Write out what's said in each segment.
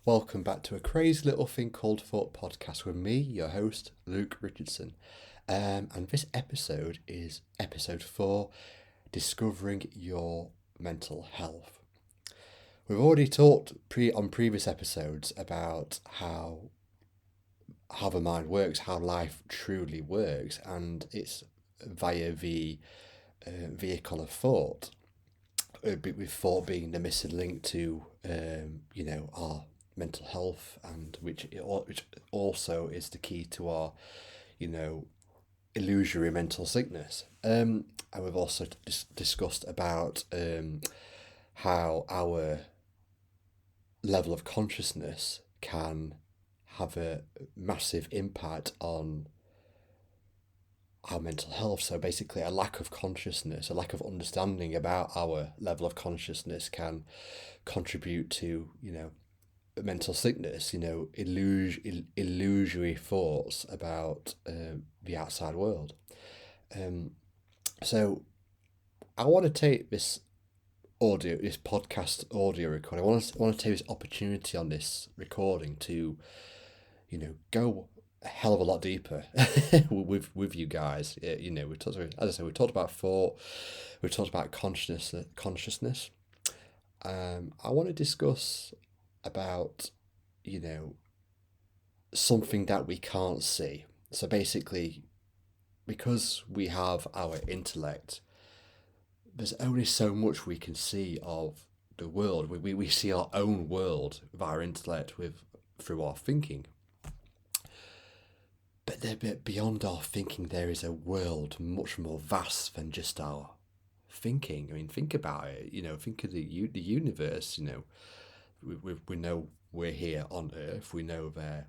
Welcome back to a crazy little thing called Thought podcast with me, your host, Luke Richardson. And this episode is episode 4, Discovering Your Mental Health. We've already talked on previous episodes about how the mind works, how life truly works, and it's via the vehicle of thought. With thought being the missing link to our mental health, and which also is the key to our you know illusory mental sickness. And we've also discussed about how our level of consciousness can have a massive impact on our mental health. So basically, a lack of consciousness, a lack of understanding about our level of consciousness can contribute to, mental sickness, illusory thoughts about the outside world. Um, so I want to take this podcast audio recording. I want to take this opportunity on this recording to, go a hell of a lot deeper with you guys. We talked, as I said, we talked about thought, we talked about consciousness. I want to discuss about, you know, something that we can't see. So basically, because we have our intellect, there's only so much we can see of the world. We see our own world with our intellect, through our thinking. But beyond our thinking, there is a world much more vast than just our thinking. I mean, think about it. Think of the universe. We know we're here on Earth. We know that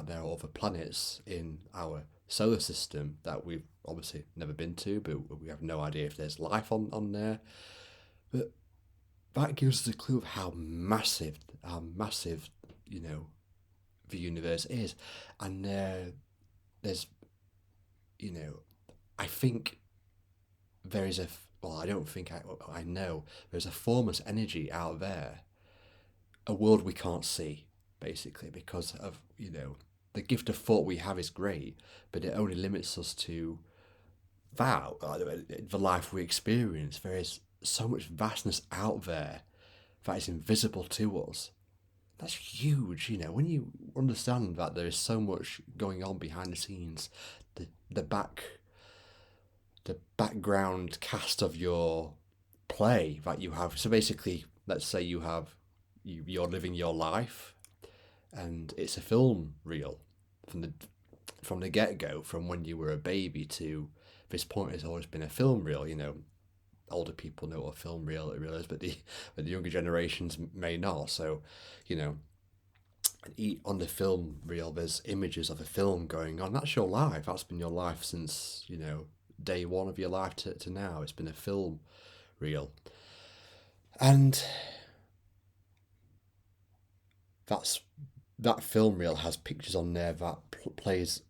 there are other planets in our solar system that we've obviously never been to, but we have no idea if there's life on there. But that gives us a clue of how massive, the universe is, and there's, you know, I think there is well, I don't think I know there's a formless energy out there, a world we can't see, basically, because of, the gift of thought we have is great, but it only limits us to the life we experience. There is so much vastness out there that is invisible to us. That's huge, when you understand that there is so much going on behind the scenes, the the back the background cast of your play that you have. So basically, let's say you're living your life, and it's a film reel from the get go, from when you were a baby to this point. It's always been a film reel. Older people know what a film reel is, but the younger generations may not. So, you know, on the film reel, there's images of a film going on. That's your life. That's been your life since, day one of your life to now. It's been a film reel. And that's that film reel has pictures on there that plays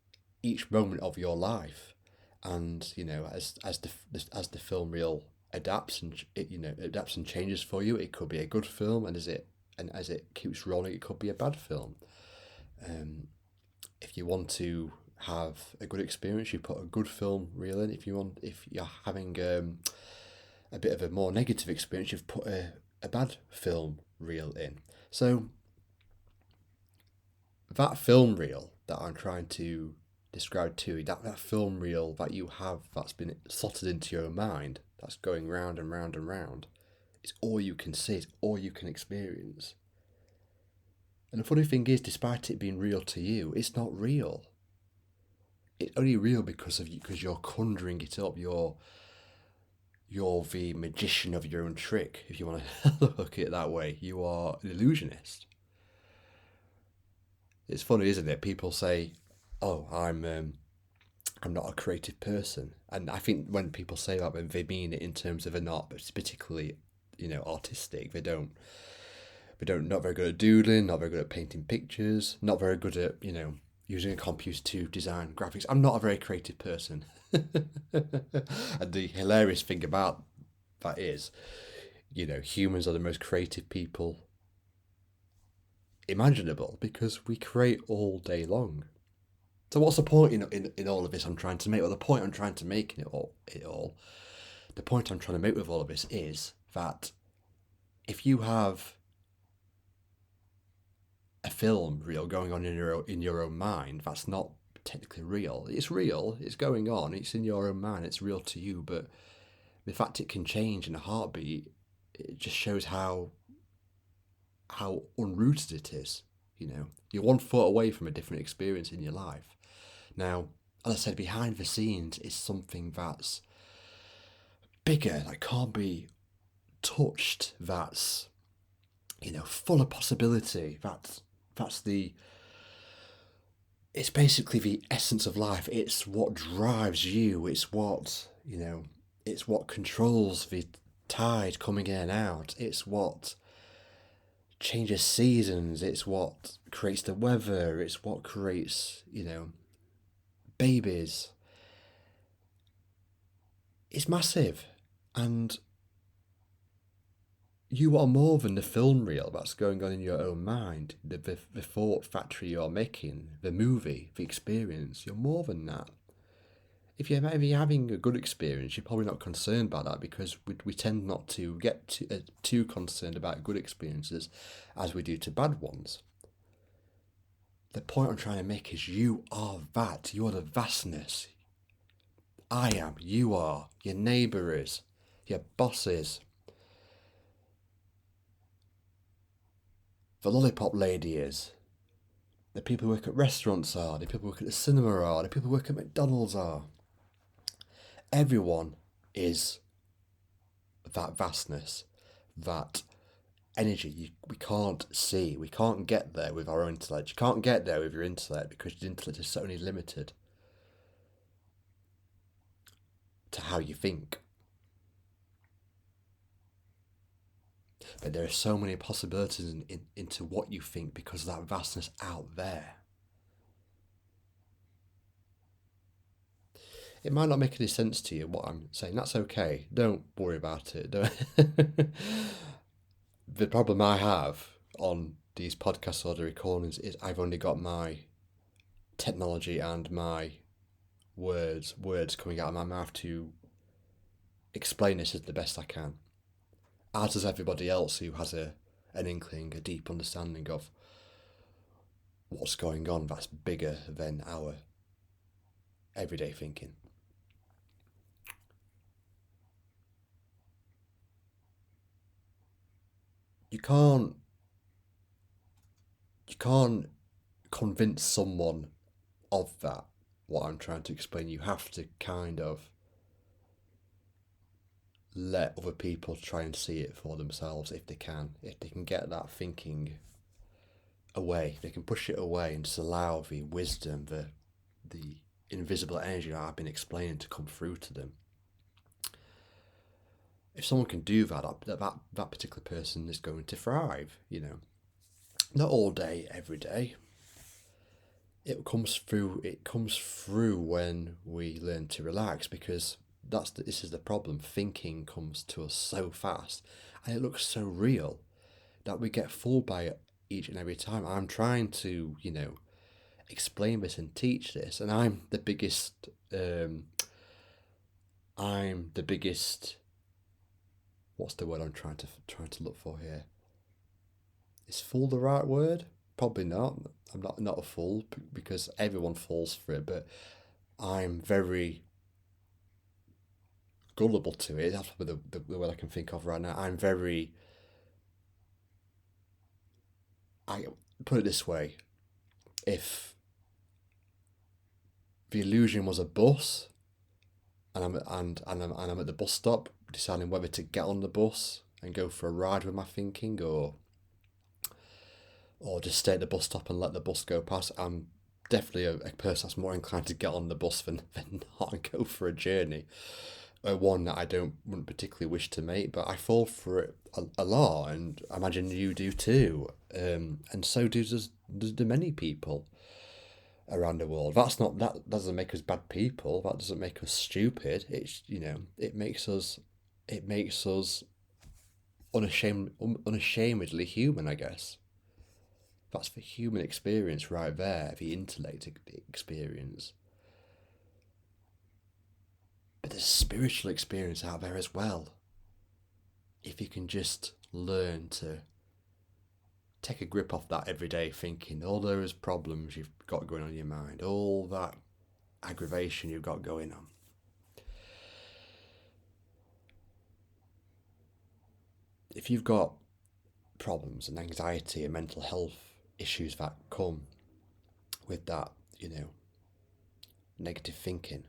each moment of your life. And, as the film reel adapts, and adapts and changes for you, it could be a good film, and as it keeps rolling, it could be a bad film. If you want to have a good experience, you put a good film reel in. If you're having a bit of a more negative experience, you've put a bad film reel in. So that film reel that I'm trying to describe to you, that film reel that you have, that's been slotted into your mind, that's going round and round and round, it's all you can see, it's all you can experience. And the funny thing is, despite it being real to you, it's not real. It's only real because you're conjuring it up. You're the magician of your own trick, if you want to look at it that way. You are an illusionist. It's funny, isn't it? People say, "Oh, I'm not a creative person," and I think when people say that, when they mean it in terms of an art, but it's particularly, artistic. They don't not very good at doodling, not very good at painting pictures, not very good at using a computer to design graphics. I'm not a very creative person. And the hilarious thing about that is, humans are the most creative people imaginable because we create all day long. So what's the point in all of this I'm trying to make? Well, the point I'm trying to make in it all, the point I'm trying to make with all of this is that if you have a film reel going on in your own mind, that's not technically real. It's real. It's going on. It's in your own mind. It's real to you. But the fact it can change in a heartbeat, it just shows how unrooted it is. You're 1 foot away from a different experience in your life. Now, as I said, behind the scenes is something that's bigger, that can't be touched. That's full of possibility. That's the it's basically the essence of life. It's what drives you. It's what controls the tide coming in and out. It's what changes seasons. It's what creates the weather. It's what creates, babies. It's massive. And you are more than the film reel that's going on in your own mind, the thought factory you're making, the movie, the experience. You're more than that. If you're having a good experience, you're probably not concerned about that because we tend not to get too concerned about good experiences as we do to bad ones. The point I'm trying to make is you are that. You are the vastness. I am. You are. Your neighbour is. Your boss is. The lollipop lady is. The people who work at restaurants are. The people who work at the cinema are. The people who work at McDonald's are. Everyone is that vastness, that energy we can't see. We can't get there with our own intellect. You can't get there with your intellect because your intellect is certainly limited to how you think. But there are so many possibilities into what you think because of that vastness out there. It might not make any sense to you what I'm saying. That's okay. Don't worry about it. The problem I have on these podcasts or the recordings is I've only got my technology and my words coming out of my mouth to explain this as the best I can. As does everybody else who has an inkling, a deep understanding of what's going on that's bigger than our everyday thinking. You can't convince someone of that, what I'm trying to explain. You have to kind of let other people try and see it for themselves if they can. If they can get that thinking away, they can push it away and just allow the wisdom, the invisible energy that I've been explaining to come through to them. If someone can do that particular person is going to thrive, Not all day, every day. It comes through when we learn to relax because this is the problem. Thinking comes to us so fast and it looks so real that we get fooled by it each and every time. I'm trying to, explain this and teach this, and I'm the biggest what's the word I'm trying to look for here? Is fool the right word? Probably not. I'm not a fool because everyone falls for it, but I'm very gullible to it. That's probably the word I can think of right now. I put it this way: if the illusion was a bus, and I'm at the bus stop deciding whether to get on the bus and go for a ride with my thinking or just stay at the bus stop and let the bus go past, I'm definitely a person that's more inclined to get on the bus than not and go for a journey. One that I wouldn't particularly wish to make, but I fall for it a lot, and I imagine you do too. And so does many people around the world. That doesn't make us bad people. That doesn't make us stupid. It's it makes us unashamedly human, I guess. That's the human experience right there, the intellect experience. But there's a spiritual experience out there as well. If you can just learn to take a grip off that everyday thinking, all those problems you've got going on in your mind, all that aggravation you've got going on. If you've got problems and anxiety and mental health issues that come with that, negative thinking,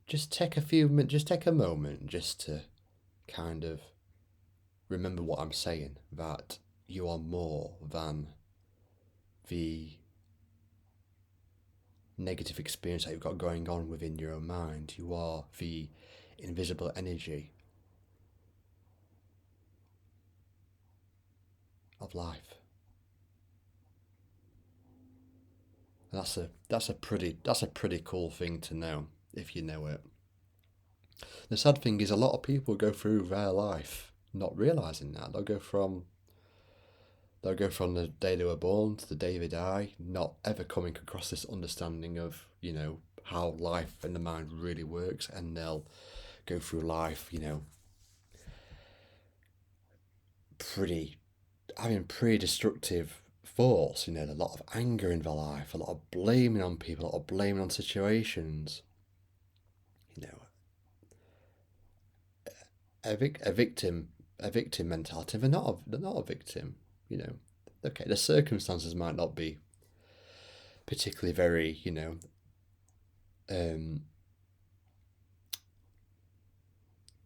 just take a moment just to kind of remember what I'm saying, that you are more than the negative experience that you've got going on within your own mind. You are the invisible energy of life. And that's a pretty cool thing to know if you know it. The sad thing is, a lot of people go through their life not realizing that. They'll go from the day they were born to the day they die, not ever coming across this understanding of, how life and the mind really works, and they'll go through life, having pretty destructive thoughts, a lot of anger in their life, a lot of blaming on people, a lot of blaming on situations, a victim mentality. They're not a victim, Okay, the circumstances might not be particularly very, um,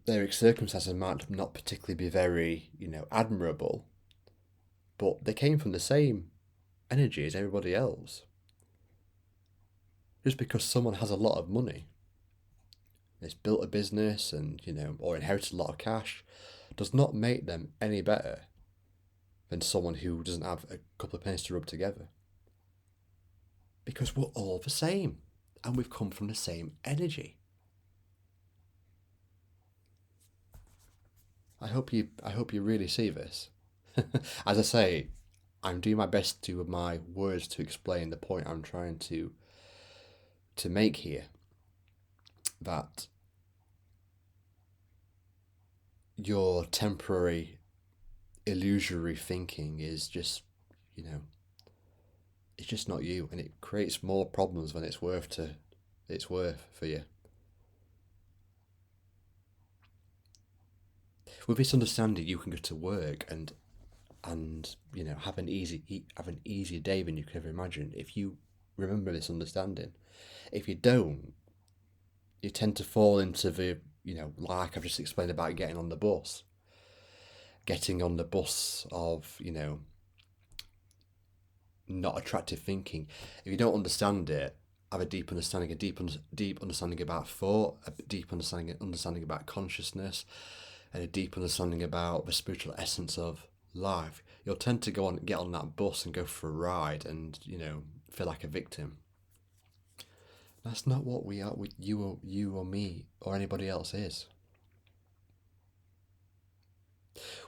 their circumstances might not particularly be very, admirable, but they came from the same energy as everybody else. Just because someone has a lot of money, has built a business and, or inherited a lot of cash, does not make them any better than someone who doesn't have a couple of pennies to rub together. Because we're all the same, and we've come from the same energy. I hope you really see this. As I say, I'm doing my best with my words to explain the point I'm trying to make here. That your temporary, illusory thinking is just, it's just not you, and it creates more problems than it's worth for you. With this understanding, you can go to work and have an easier day than you could ever imagine if you remember this understanding. If you don't, you tend to fall into the, like I've just explained about getting on the bus of, not attractive thinking. If you don't understand it, have a deep understanding, deep understanding about thought, a deep understanding about consciousness, and a deep understanding about the spiritual essence of life, you'll tend to get on that bus and go for a ride and, feel like a victim. That's not what we are, you or me or anybody else is.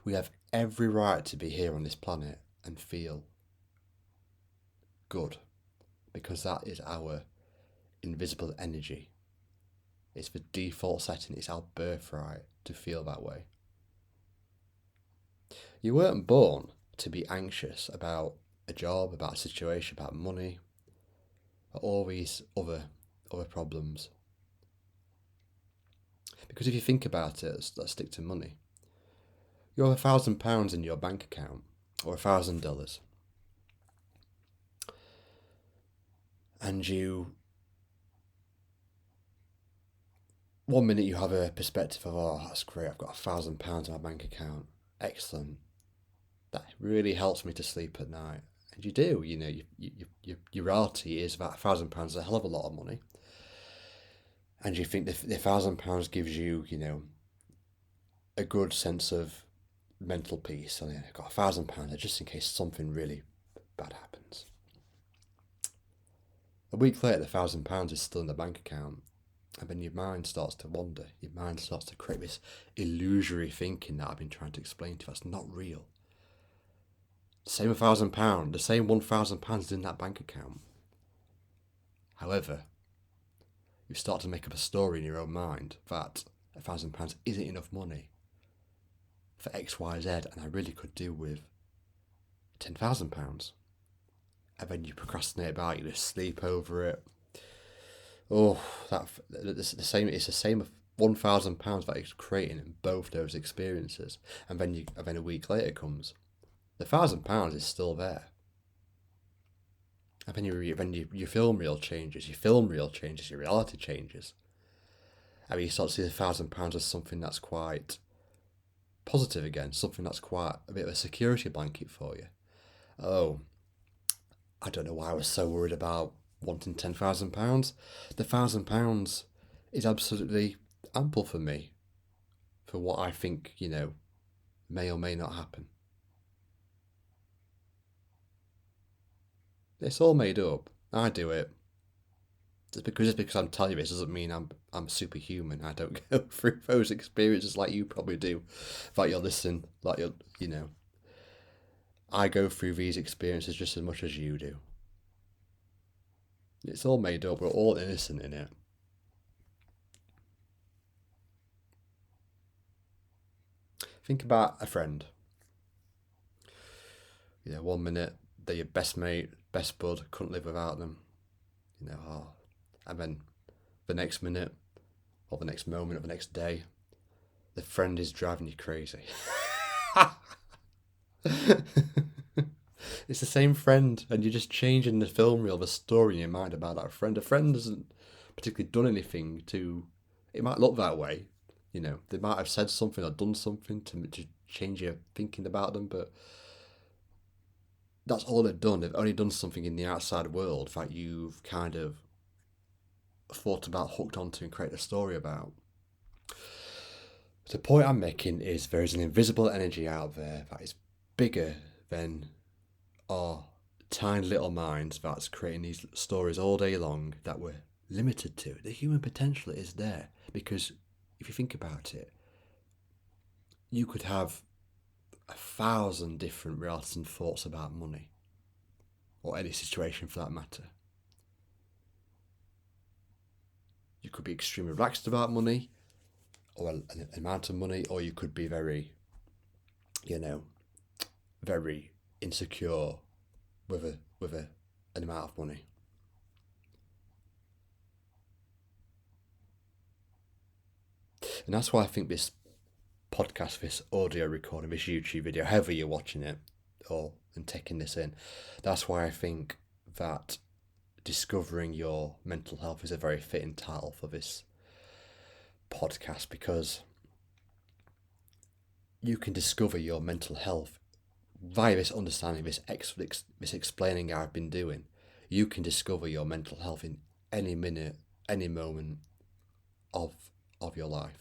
We have every right to be here on this planet and feel good, because that is our invisible energy. It's the default setting, it's our birthright to feel that way. You weren't born to be anxious about a job, about a situation, about money, all these other problems. Because if you think about it, let's stick to money. You have £1,000 in your bank account, or $1,000, and one minute you have a perspective of, oh, that's great, I've got £1,000 in my bank account, excellent, that really helps me to sleep at night. And you do, your reality is that £1,000 is a hell of a lot of money, and you think the £1,000 gives you, a good sense of mental peace. So I've got £1,000 just in case something really bad happens. A week later, the £1,000 is still in the bank account, and then your mind starts to wander. Your mind starts to create this illusory thinking that I've been trying to explain to you. That's not real. Same £1,000, the same £1,000 is in that bank account. However, you start to make up a story in your own mind that £1,000 isn't enough money for X, Y, Z, and I really could do with £10,000. And then you procrastinate about it, you just sleep over it. Oh, it's the same. It's the same of £1,000 that it's creating in both those experiences, and then a week later comes, the £1,000 is still there. And then your film reel changes, your reality changes. I mean, you start to see the £1,000 as something that's quite positive again, something that's quite a bit of a security blanket for you. Oh, I don't know why I was so worried about wanting £10,000. The £1,000 is absolutely ample for me, for what I think, may or may not happen. It's all made up. I do it. Just because I'm telling you this doesn't mean I'm superhuman. I don't go through those experiences like you probably do. Like you're listening, like I go through these experiences just as much as you do. It's all made up. We're all innocent in it. Think about a friend. 1 minute they're your best mate, best bud, couldn't live without them. And then the next minute, or the next moment, or the next day, the friend is driving you crazy. It's the same friend, and you're just changing the film reel, the story in your mind about that friend. A friend hasn't particularly done anything to. It might look that way, They might have said something or done something to change your thinking about them, but that's all they've done. They've only done something in the outside world that you've kind of thought about, hooked onto, and created a story about. The point I'm making is there is an invisible energy out there that is bigger than our tiny little minds that's creating these stories all day long that we're limited to. The human potential is there because if you think about it, you could have 1,000 different realities and thoughts about money, or any situation for that matter. You could be extremely relaxed about money, or an amount of money, or you could be very, very insecure with an amount of money. And that's why I think this podcast, this audio recording, this YouTube video, however you're watching it and taking this in, that's why I think that discovering your mental health is a very fitting title for this podcast, because you can discover your mental health via this understanding, this explaining I've been doing. You can discover your mental health in any minute, any moment of your life.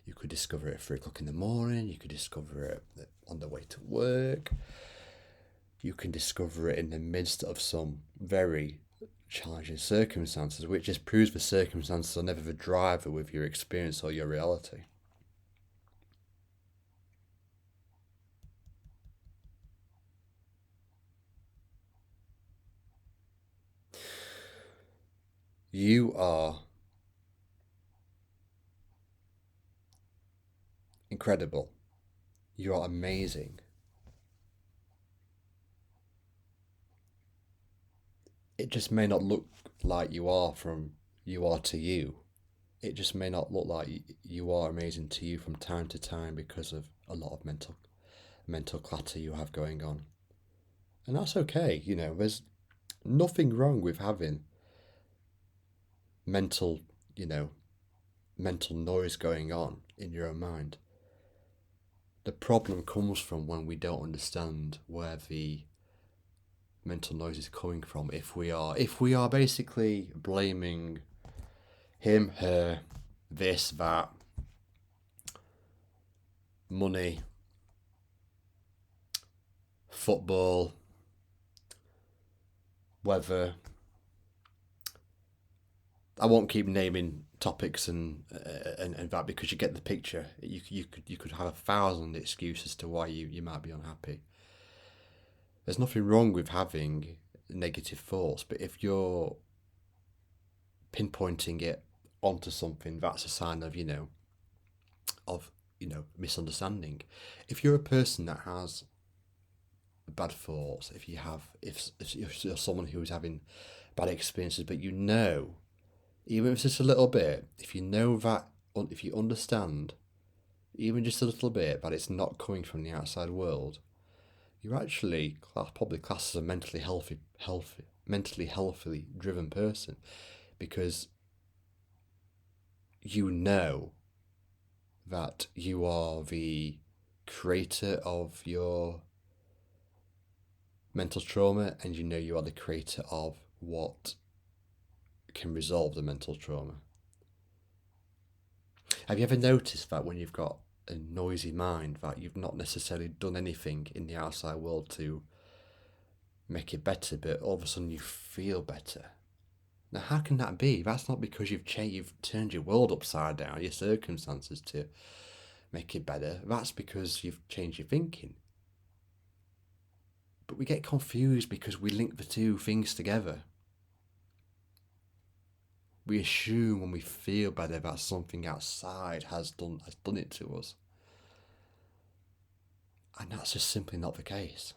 You could discover it at 3 o'clock in the morning. You could discover it on the way to work. You can discover it in the midst of some very challenging circumstances, which just proves the circumstances are never the driver with your experience or your reality. You are incredible. You are amazing. It just may not look like you are to you. It just may not look like you are amazing to you from time to time because of a lot of mental clutter you have going on. And that's okay, there's nothing wrong with having mental, mental noise going on in your own mind. The problem comes from when we don't understand where the mental noise is coming from. If we are basically blaming him, her, this, that, money, football, weather. I won't keep naming topics and that, because you get the picture. You could have 1,000 excuses to why you might be unhappy. There's nothing wrong with having negative thoughts, but if you're pinpointing it onto something, that's a sign of, of, misunderstanding. If you're a person that has bad thoughts, if you're someone who is having bad experiences, but even if it's just a little bit, if you know that, if you understand, even just a little bit, that it's not coming from the outside world, you're actually probably classed as a mentally healthily driven person, because you know that you are the creator of your mental trauma, and you know you are the creator of what can resolve the mental trauma. Have you ever noticed that when you've got a noisy mind, that you've not necessarily done anything in the outside world to make it better, but all of a sudden you feel better? Now, how can that be? That's not because you've turned your world upside down, your circumstances, to make it better. That's because you've changed your thinking. But we get confused because we link the two things together. We assume when we feel better that something outside has done it to us. And that's just simply not the case.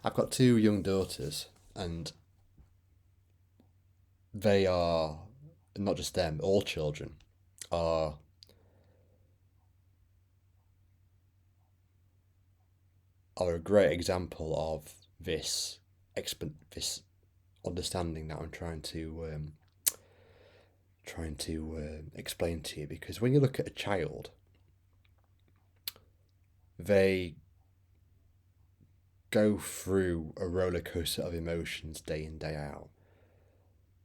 I've got two young daughters, and they are, not just them, all children are are a great example of this understanding that I'm trying to explain to you. Because when you look at a child, they go through a roller coaster of emotions day in, day out.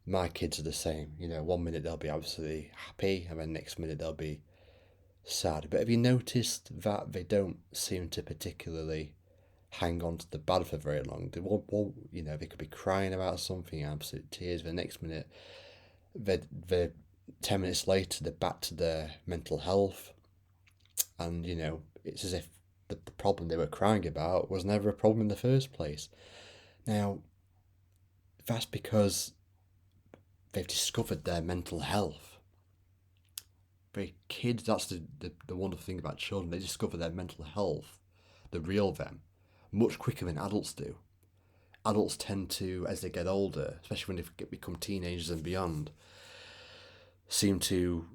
My kids are the same. 1 minute they'll be absolutely happy, and then next minute they'll be sad. But have you noticed that they don't seem to particularly hang on to the bad for very long? They could be crying about something, absolute tears. The next minute, they're 10 minutes later, they're back to their mental health, and it's as if the problem they were crying about was never a problem in the first place. Now, that's because they've discovered their mental health. Kids, that's the wonderful thing about children. They discover their mental health, the real them, much quicker than adults do. Adults tend to, as they get older, especially when they become teenagers and beyond, seem to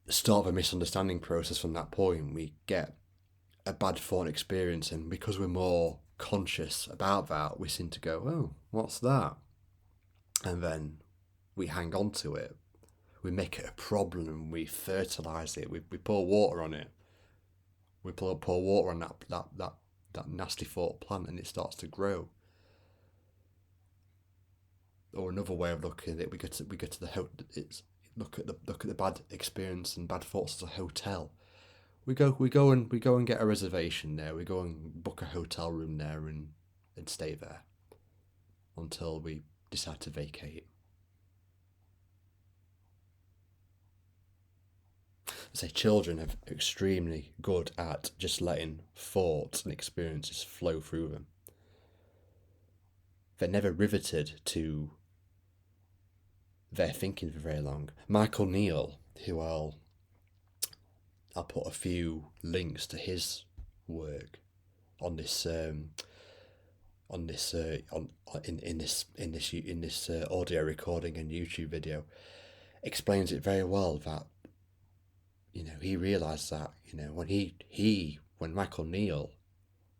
start the misunderstanding process from that point. We get a bad thought experience, and because we're more conscious about that, we seem to go, oh, what's that? And then we hang on to it. We make it a problem, and we fertilise it. We pour water on it. We pour water on that nasty thought plant, and it starts to grow. Or another way of looking at it, we go to look at the bad experience and bad thoughts as a hotel. We go and get a reservation there. We go and book a hotel room there, and stay there until we decide to vacate. I say children are extremely good at just letting thoughts and experiences flow through them. They're never riveted to their thinking for very long. Michael Neal, who I'll put a few links to his work on this on this in this audio recording and YouTube video, explains it very well. That he realised that when Michael Neal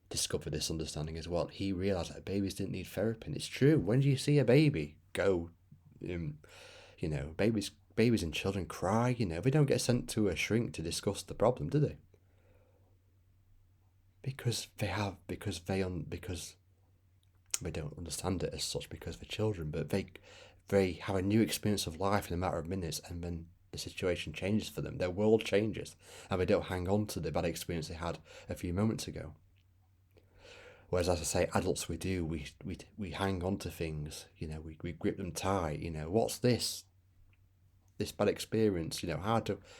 discovered this understanding as well, he realised that babies didn't need therapy. And it's true. When do you see a baby go? Babies and children cry. They don't get sent to a shrink to discuss the problem, do they? Because they don't understand it as such, because they're children. But they have a new experience of life in a matter of minutes, and then the situation changes for them. Their world changes, and they don't hang on to the bad experience they had a few moments ago. Whereas, as I say, adults, we do, we hang on to things, we grip them tight, what's this bad experience,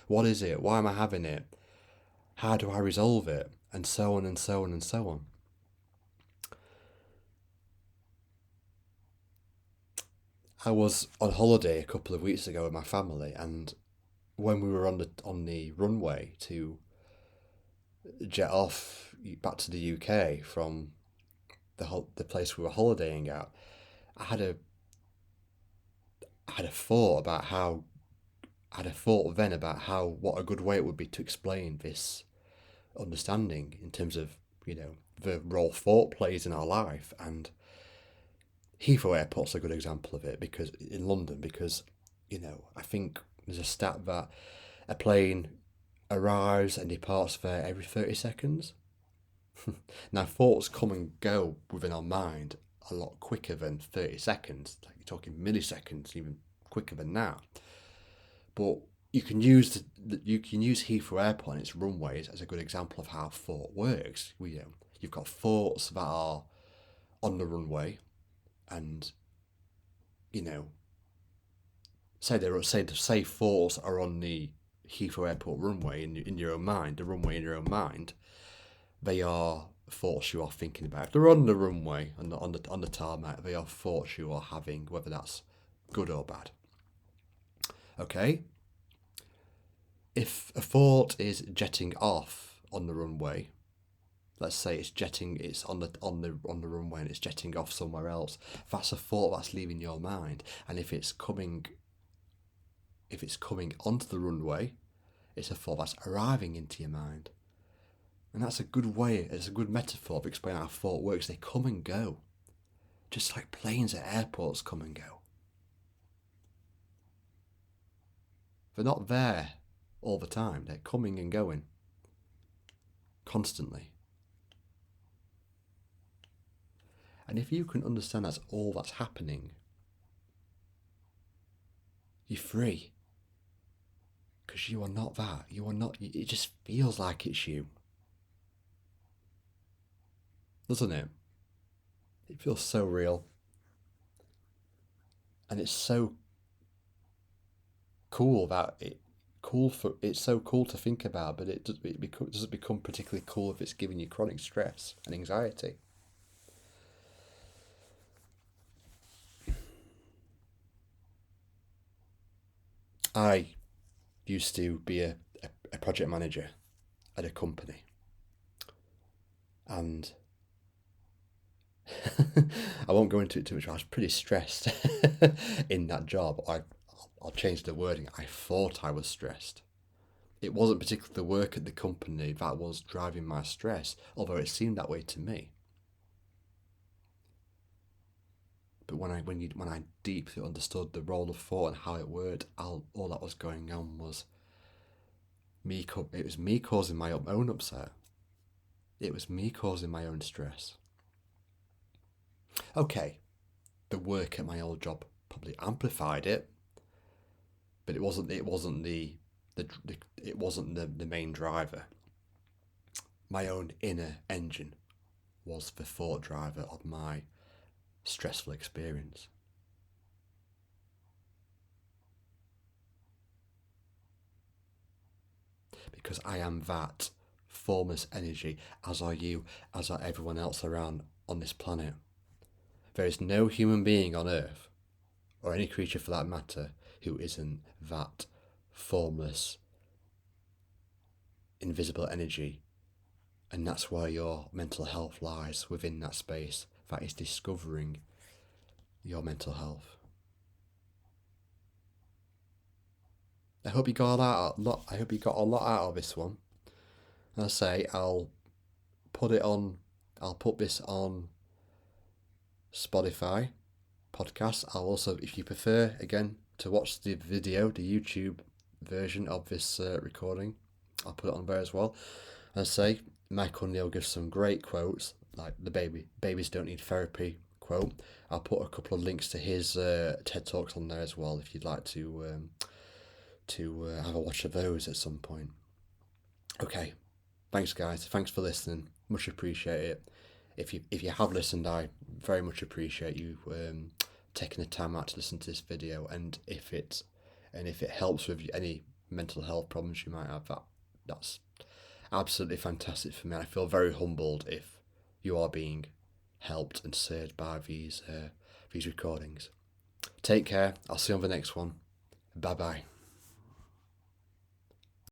what is it? Why am I having it? How do I resolve it? And so on and so on and so on. I was on holiday a couple of weeks ago with my family, and when we were on the runway to jet off back to the UK from the place we were holidaying at, I had a I had a thought about how I had a thought then about how what a good way it would be to explain this understanding in terms of the role thought plays in our life. And Heathrow Airport's a good example of it, because in London, because I think there's a stat that a plane arrives and departs there every 30 seconds. Now, thoughts come and go within our mind a lot quicker than 30 seconds. Like, you're talking milliseconds, even quicker than that. But you can use Heathrow Airport and its runways as a good example of how thought works. You've got thoughts that are on the runway, and you know, say thoughts are on the Heathrow Airport runway in your own mind, the runway in your own mind. They are thoughts you are thinking about. If they're on the runway and on the tarmac, they are thoughts you are having, whether that's good or bad. Okay. If a thought is jetting off on the runway, let's say it's on the runway and it's jetting off somewhere else, that's a thought that's leaving your mind. And if it's coming onto the runway, it's a thought that's arriving into your mind. And that's a good way, it's a good metaphor of explaining how thought works. They come and go, just like planes at airports come and go. They're not there all the time. They're coming and going constantly. And if you can understand that's all that's happening, you're free. Because you are not that. You are not. It just feels like it's you. Doesn't it? It feels so real. And it's so cool that it's so cool to think about, but it doesn't become particularly cool if it's giving you chronic stress and anxiety. I used to be a project manager at a company, and I won't go into it too much. I was pretty stressed in that job. I'll change the wording. I thought I was stressed. It wasn't particularly the work at the company that was driving my stress, although it seemed that way to me. But when I deeply understood the role of thought and how it worked, all that was going on was me. It was me causing my own upset. It was me causing my own stress. Okay, the work at my old job probably amplified it, but it wasn't the main driver. My own inner engine was the thought driver of my stressful experience. Because I am that formless energy, as are you, as are everyone else around on this planet. There is no human being on Earth, or any creature for that matter, who isn't that formless, invisible energy. And that's where your mental health lies, within that space. That is discovering your mental health. I hope you got a lot. I hope you got a lot out of this one. As I say, I'll put this on Spotify podcast. I'll also, if you prefer, again, to watch the video, the YouTube version of this recording, I'll put it on there as well. As I say, Michael Neal gives some great quotes, like the babies don't need therapy quote. I'll put a couple of links to his TED Talks on there as well, if you'd like to have a watch of those at some point. Okay, thanks guys, thanks for listening, much appreciate it. if you have listened, I very much appreciate you taking the time out to listen to this video. And if it helps with any mental health problems you might have, that's absolutely fantastic for me. I feel very humbled if you are being helped and served by these recordings. Take care. I'll see you on the next one. Bye bye.